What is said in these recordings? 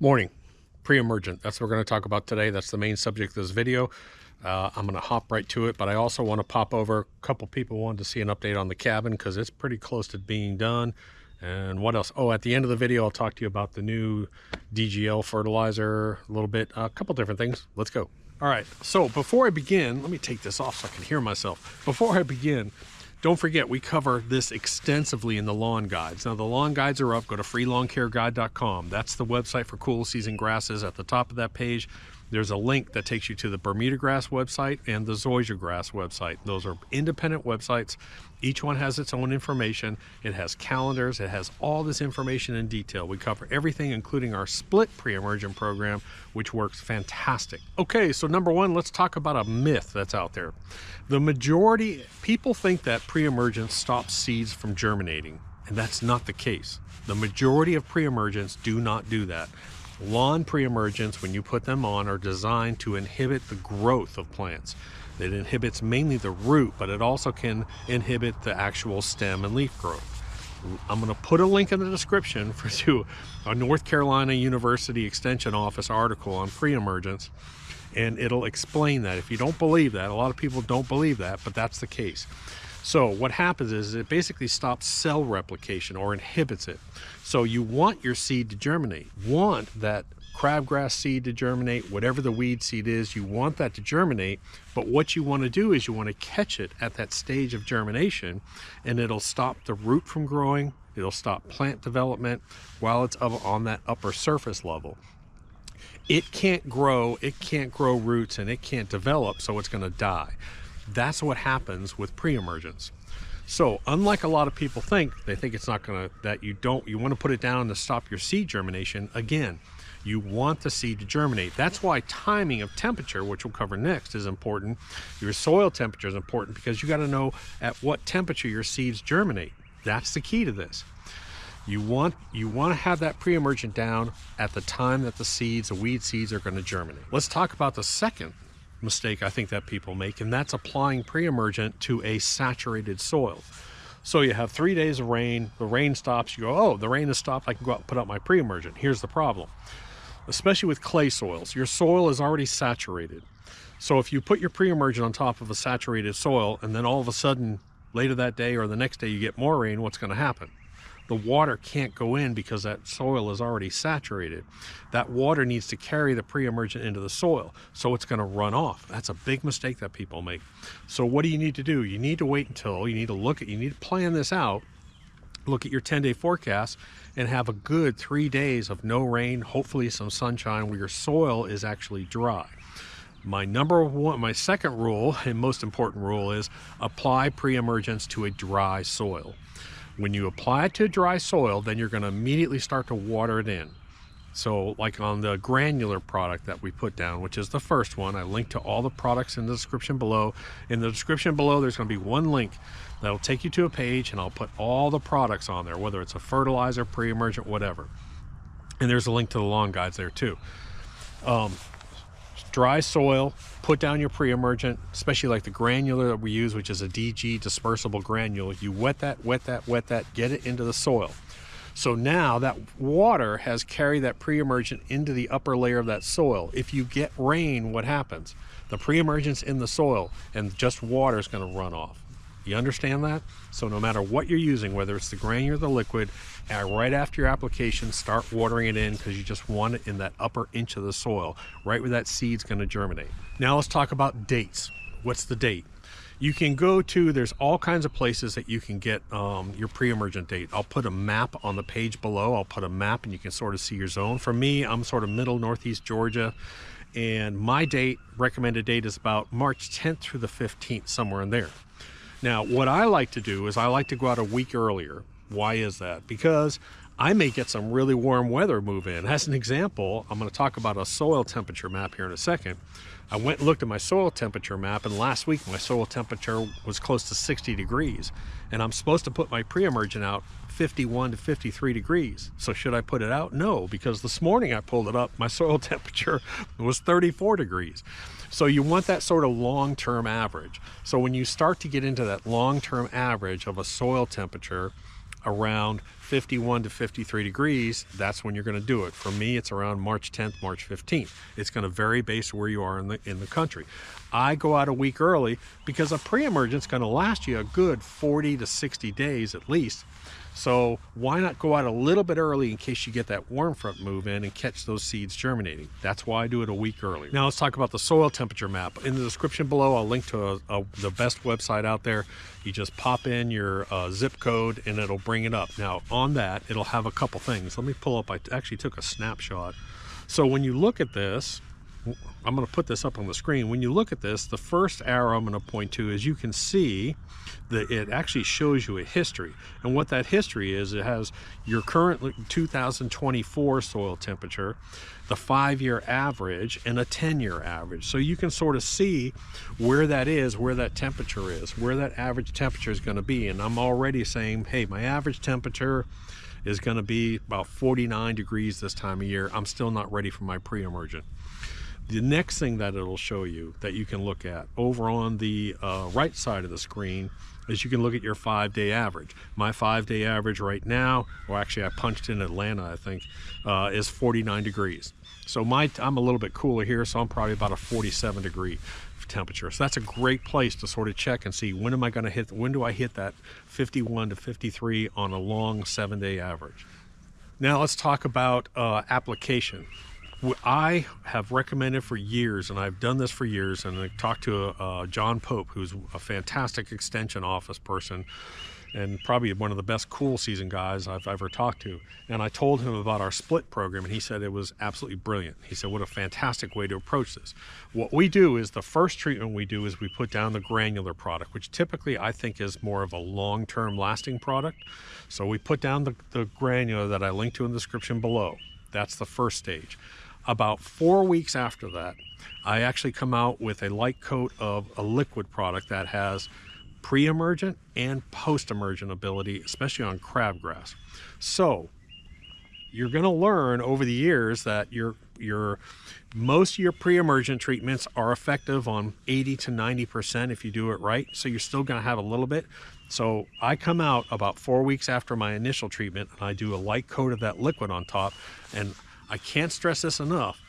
Morning. Pre-emergent. That's what we're going to talk about today. That's the main subject of this video. I'm going to hop right to it, but I also want to pop over. A couple people wanted to see an update on the cabin because it's pretty close to being done. And what else? Oh, at the end of the video, I'll talk to you about the new DGL fertilizer, a little bit, a couple different things. Let's go. All right. So before I begin, let me take this off so I can hear myself. Before I begin, don't forget, we cover this extensively in the lawn guides. Now, the lawn guides are up. Go to freelawncareguide.com. That's the website for cool season grasses. At the top of that page, there's a link that takes you to the Bermuda grass website and the zoysia grass website. Those are independent websites. Each one has its own information. It has calendars. It has all this information in detail. We cover everything, including our split pre-emergent program, which works fantastic. Okay, so number one, let's talk about a myth that's out there. The majority, people think that pre-emergence stops seeds from germinating, and that's not the case. The majority of pre-emergents do not do that. Lawn pre-emergents, when you put them on, are designed to inhibit the growth of plants. It inhibits mainly the root, but it also can inhibit the actual stem and leaf growth. I'm going to put a link in the description to a North Carolina University Extension Office article on pre-emergence, and it'll explain that. If you don't believe that, a lot of people don't believe that, but that's the case. So what happens is it basically stops cell replication or inhibits it. So you want your seed to germinate, want that crabgrass seed to germinate, whatever the weed seed is, you want that to germinate. But what you want to do is you want to catch it at that stage of germination, and it'll stop the root from growing. It'll stop plant development while it's on that upper surface level. It can't grow roots, and it can't develop, so it's going to die. That's what happens with pre-emergence. So unlike a lot of people think, they think it's not going to, you want to put it down to stop your seed germination. Again, you want the seed to germinate. That's why timing of temperature, which we'll cover next, is important. Your soil temperature is important because you got to know at what temperature your seeds germinate. That's the key to this. You want to have that pre-emergent down at the time that the weed seeds are going to germinate. Let's talk about the second mistake I think that people make, and that's applying pre-emergent to a saturated soil. So you have 3 days of rain, the rain stops, you go, oh, the rain has stopped, I can go out and put out my pre-emergent. Here's the problem. Especially with clay soils, your soil is already saturated. So if you put your pre-emergent on top of a saturated soil, and then all of a sudden later that day or the next day you get more rain, what's going to happen? The water can't go in because that soil is already saturated. That water needs to carry the pre-emergent into the soil, so it's going to run off. That's a big mistake that people make. So what do you need to do? You need to wait until, you need to plan this out, look at your 10-day forecast, and have a good 3 days of no rain, hopefully some sunshine where your soil is actually dry. My second rule and most important rule is apply pre-emergence to a dry soil. When you apply it to dry soil, then you're going to immediately start to water it in. So like on the granular product that we put down, which is the first one, I linked to all the products in the description below. In the description below, there's going to be one link that'll take you to a page, and I'll put all the products on there, whether it's a fertilizer, pre-emergent, whatever. And there's a link to the lawn guides there too. Dry soil, put down your pre-emergent, especially like the granular that we use, which is a DG dispersible granule. You wet that, get it into the soil. So now that water has carried that pre-emergent into the upper layer of that soil. If you get rain, what happens? The pre-emergent's in the soil and just water is going to run off. You understand that? So no matter what you're using, whether it's the granular or the liquid, right after your application, start watering it in because you just want it in that upper inch of the soil, right where that seed's going to germinate. Now let's talk about dates. What's the date? You can go to, there's all kinds of places that you can get your pre-emergent date. I'll put a map on the page below. I'll put a map and you can sort of see your zone. For me, I'm sort of middle northeast Georgia, and my recommended date is about March 10th through the 15th, somewhere in there. Now, what I like to do is I like to go out a week earlier. Why is that? Because I may get some really warm weather move in. As an example, I'm going to talk about a soil temperature map here in a second. I went and looked at my soil temperature map, and last week my soil temperature was close to 60 degrees. And I'm supposed to put my pre-emergent out 51 to 53 degrees. So should I put it out? No, because this morning I pulled it up, my soil temperature was 34 degrees. So you want that sort of long-term average. So when you start to get into that long-term average of a soil temperature, around 51 to 53 degrees, that's when you're going to do it. For me, it's around March 10th, March 15th. It's going to vary based on where you are in the country. I go out a week early because a pre-emergent's going to last you a good 40 to 60 days at least. So why not go out a little bit early in case you get that warm front move in and catch those seeds germinating? That's why I do it a week early. Now let's talk about the soil temperature map. In the description below, I'll link to the best website out there. You just pop in your zip code and it'll bring it up. Now on that, it'll have a couple things. Let me pull up, I actually took a snapshot. So when you look at this, I'm going to put this up on the screen. When you look at this, the first arrow I'm going to point to is you can see that it actually shows you a history. And what that history is, it has your current 2024 soil temperature, the 5-year average, and a 10-year average. So you can sort of see where that is, where that temperature is, where that average temperature is going to be. And I'm already saying, hey, my average temperature is going to be about 49 degrees this time of year. I'm still not ready for my pre-emergent. The next thing that it'll show you that you can look at over on the right side of the screen is you can look at your 5-day average. My 5-day average right now, well actually I punched in Atlanta, I think, is 49 degrees. So I'm a little bit cooler here, so I'm probably about a 47 degree temperature. So that's a great place to sort of check and see when do I hit that 51 to 53 on a long 7-day average. Now let's talk about application. I have recommended for years, and I've done this for years, and I talked to John Pope, who's a fantastic extension office person and probably one of the best cool season guys I've ever talked to. And I told him about our split program, and he said it was absolutely brilliant. He said, what a fantastic way to approach this. What we do is the first treatment we do is we put down the granular product, which typically I think is more of a long-term lasting product. So we put down the granular that I linked to in the description below. That's the first stage. About 4 weeks after that, I actually come out with a light coat of a liquid product that has pre-emergent and post-emergent ability, especially on crabgrass. So you're going to learn over the years that most of your pre-emergent treatments are effective on 80 to 90% if you do it right. So you're still going to have a little bit. So I come out about 4 weeks after my initial treatment, and I do a light coat of that liquid on top. And I can't stress this enough.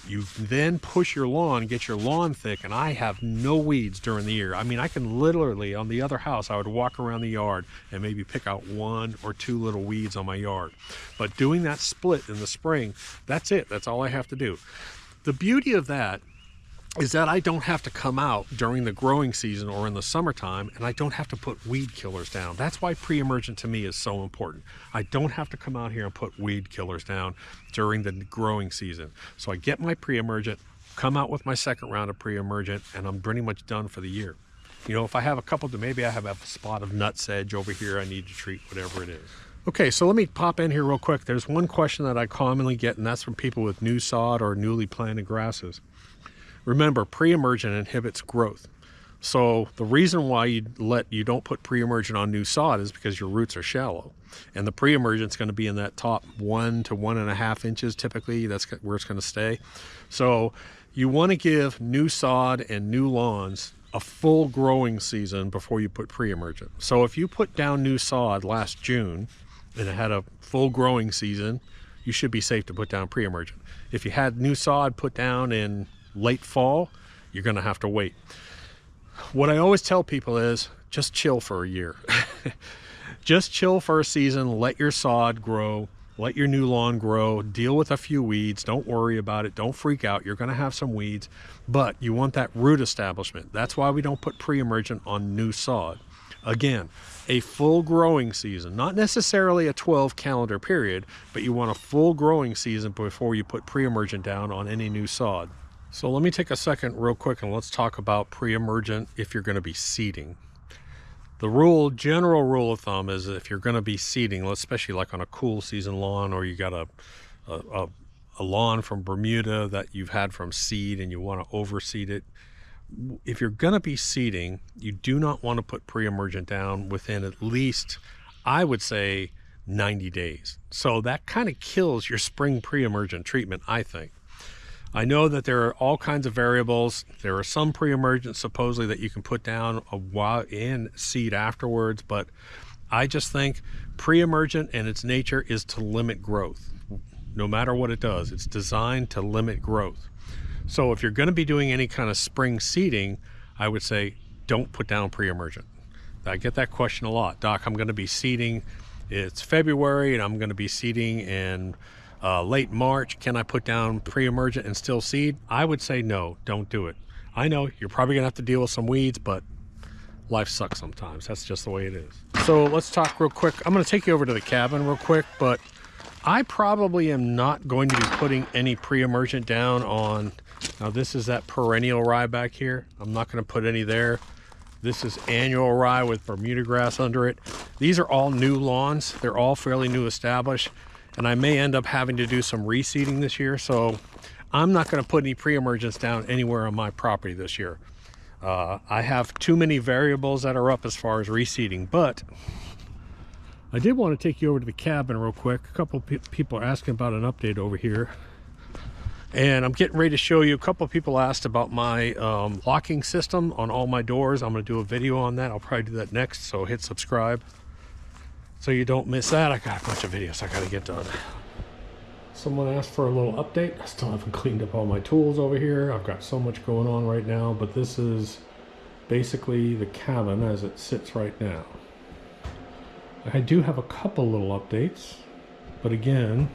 You then push your lawn, get your lawn thick, and I have no weeds during the year. I mean, I can literally, on the other house, I would walk around the yard and maybe pick out 1 or 2 little weeds on my yard. But doing that split in the spring, that's it. That's all I have to do. The beauty of that is that I don't have to come out during the growing season or in the summertime, and I don't have to put weed killers down. That's why pre-emergent to me is so important. I don't have to come out here and put weed killers down during the growing season. So I get my pre-emergent, come out with my second round of pre-emergent, and I'm pretty much done for the year. You know, if I have a couple, maybe I have a spot of nut sedge over here I need to treat, whatever it is. Okay, so let me pop in here real quick. There's one question that I commonly get, and that's from people with new sod or newly planted grasses. Remember, pre-emergent inhibits growth. So the reason why you don't put pre-emergent on new sod is because your roots are shallow. And the pre-emergent is going to be in that top 1 to 1.5 inches typically. That's where it's going to stay. So you want to give new sod and new lawns a full growing season before you put pre-emergent. So if you put down new sod last June and it had a full growing season, you should be safe to put down pre-emergent. If you had new sod put down in late fall, you're going to have to wait. What I always tell people is just chill for a year. Just chill for a season, let your sod grow, let your new lawn grow, deal with a few weeds, don't worry about it, don't freak out, you're going to have some weeds, but you want that root establishment. That's why we don't put pre-emergent on new sod. Again, a full growing season, not necessarily a 12 calendar period, but you want a full growing season before you put pre-emergent down on any new sod. So let me take a second real quick and let's talk about pre-emergent if you're going to be seeding. The general rule of thumb is if you're going to be seeding, especially like on a cool season lawn, or you got a lawn from Bermuda that you've had from seed and you want to overseed it, if you're going to be seeding, you do not want to put pre-emergent down within at least, I would say, 90 days. So that kind of kills your spring pre-emergent treatment, I think. I know that there are all kinds of variables. There are some pre-emergent supposedly that you can put down a while in seed afterwards, but I just think pre-emergent in its nature is to limit growth. No matter what it does, it's designed to limit growth. So if you're going to be doing any kind of spring seeding, I would say don't put down pre-emergent. I get that question a lot. Doc, I'm going to be seeding. It's February and I'm going to be seeding in late March. Can I put down pre-emergent and still seed? I would say no, don't do it. I know you're probably going to have to deal with some weeds, but life sucks sometimes. That's just the way it is. So let's talk real quick. I'm going to take you over to the cabin real quick, but I probably am not going to be putting any pre-emergent down on, now this is that perennial rye back here. I'm not going to put any there. This is annual rye with Bermuda grass under it. These are all new lawns. They're all fairly new established, and I may end up having to do some reseeding this year. So I'm not going to put any pre-emergence down anywhere on my property this year. I have too many variables that are up as far as reseeding, but I did want to take you over to the cabin real quick. A couple people are asking about an update over here. And I'm getting ready to show you. A couple people asked about my locking system on all my doors. I'm going to do a video on that. I'll probably do that next, so hit subscribe so you don't miss that. I got a bunch of videos I got to get done. Someone asked for a little update. I still haven't cleaned up all my tools over here. I've got so much going on right now, but this is basically the cabin as it sits right now. I do have a couple little updates, but again,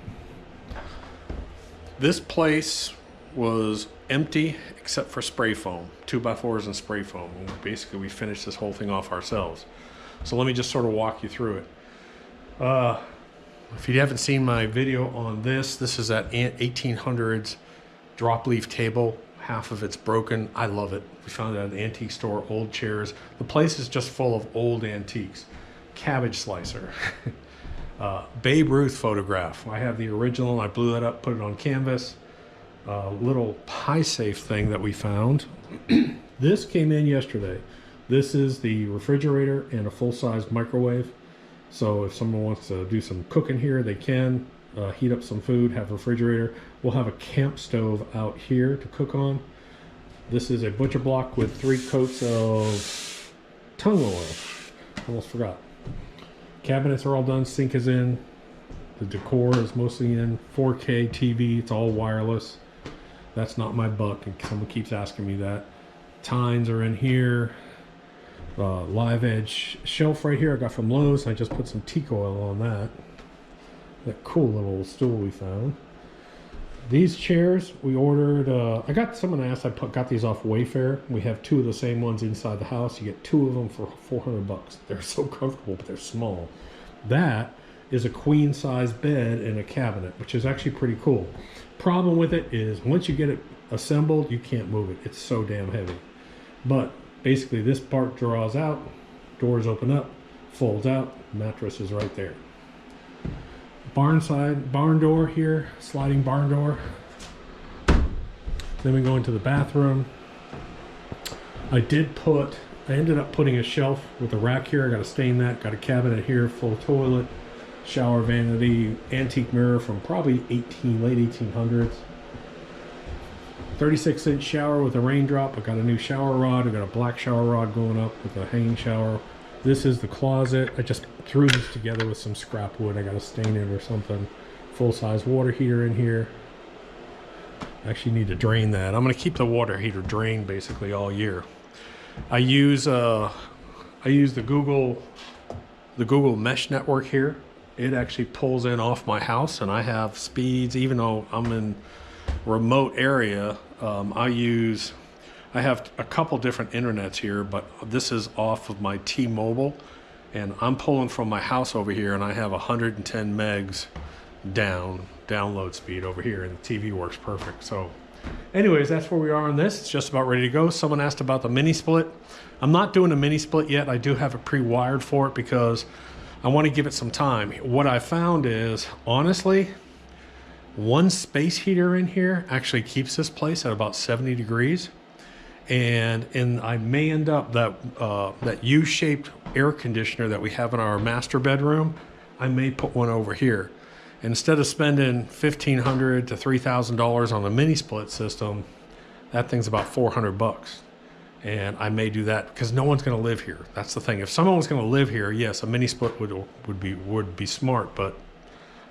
this place was empty except for spray foam, 2x4s and spray foam. Basically, we finished this whole thing off ourselves. So let me just sort of walk you through it. If you haven't seen my video on this, this is that 1800s drop leaf table. Half of it's broken. I love it. We found it at an antique store, old chairs. The place is just full of old antiques. Cabbage slicer. Babe Ruth photograph. I have the original. I blew that up, put it on canvas. Little pie safe thing that we found. This came in yesterday. This is the refrigerator and a full-size microwave. So if someone wants to do some cooking here, they can heat up some food, have a refrigerator. We'll have a camp stove out here to cook on. This is a butcher block with 3 coats of tung oil. Almost forgot. Cabinets are all done, sink is in, the decor is mostly in, 4K TV, it's all wireless. That's not my buck, and someone keeps asking me that. Tines are in here. Live edge shelf right here I got from Lowe's. I just put some teak oil on that. That cool little stool we found. These chairs we ordered, I got someone asked, I got these off Wayfair. We have 2 of the same ones inside the house. You get 2 of them for $400. They're so comfortable, but they're small. That is a queen size bed and a cabinet, which is actually pretty cool. Problem with it is once you get it assembled, you can't move it. It's so damn heavy. But basically this part draws out, doors open up, folds out, mattress is right there. Barn door here, sliding barn door. Then we go into the bathroom. I ended up putting a shelf with a rack here. I got to stain that. Got a cabinet here, full toilet, shower vanity, antique mirror from probably late 1800s. 36-inch shower with a raindrop. I got a new shower rod. I got a black shower rod going up with a hanging shower. This is the closet. I just threw this together with some scrap wood. I got to stain it or something. Full-size water heater in here. I actually need to drain that. I'm going to keep the water heater drained basically all year. I use the Google Mesh network here. It actually pulls in off my house, and I have speeds even though I'm in remote area. I have a couple different internets here, but this is off of my T-Mobile, and I'm pulling from my house over here, and I have 110 megs download speed over here, and the TV works perfect. So anyways, that's where we are on this. It's just about ready to go. Someone asked about the mini split. I'm not doing a mini split yet. I do have it pre-wired for it because I want to give it some time. What I found is, honestly, one space heater in here actually keeps this place at about 70 degrees. And I may end up that U-shaped air conditioner that we have in our master bedroom, I may put one over here. Instead of spending $1,500 to $3,000 on a mini split system, that thing's about $400. And I may do that because no one's going to live here. That's the thing. If someone was going to live here, yes, a mini split would be smart. But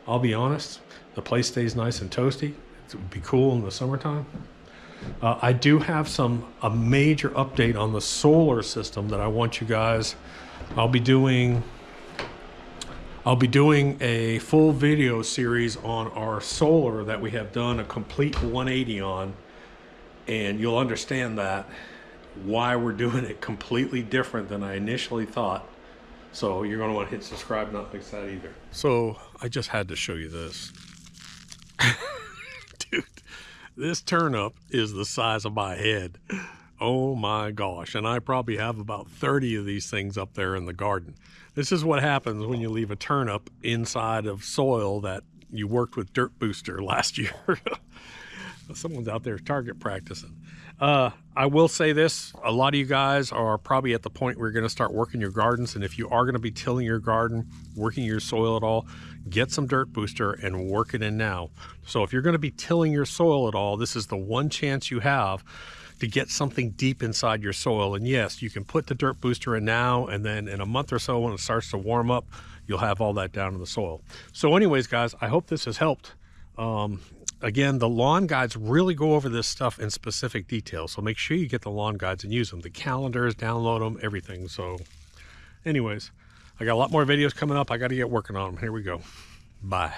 I'll be honest, the place stays nice and toasty. It would be cool in the summertime. I do have a major update on the solar system that I want you guys. I'll be doing a full video series on our solar that we have done a complete 180 on, and you'll understand that why we're doing it completely different than I initially thought. So you're going to want to hit subscribe, not miss that either. So I just had to show you this. Dude, this turnip is the size of my head. Oh my gosh. And I probably have about 30 of these things up there in the garden. This is what happens when you leave a turnip inside of soil that you worked with Dirt Booster last year. Someone's out there target practicing. I will say this, a lot of you guys are probably at the point where you're going to start working your gardens, and if you are going to be tilling your garden, working your soil at all, get some Dirt Booster and work it in now. So if you're going to be tilling your soil at all, this is the one chance you have to get something deep inside your soil. And yes, you can put the Dirt Booster in now, and then in a month or so when it starts to warm up, you'll have all that down in the soil. So anyways, guys, I hope this has helped. Again, the lawn guides really go over this stuff in specific detail. So make sure you get the lawn guides and use them. The calendars, download them, everything. So anyways, I got a lot more videos coming up. I got to get working on them. Here we go. Bye.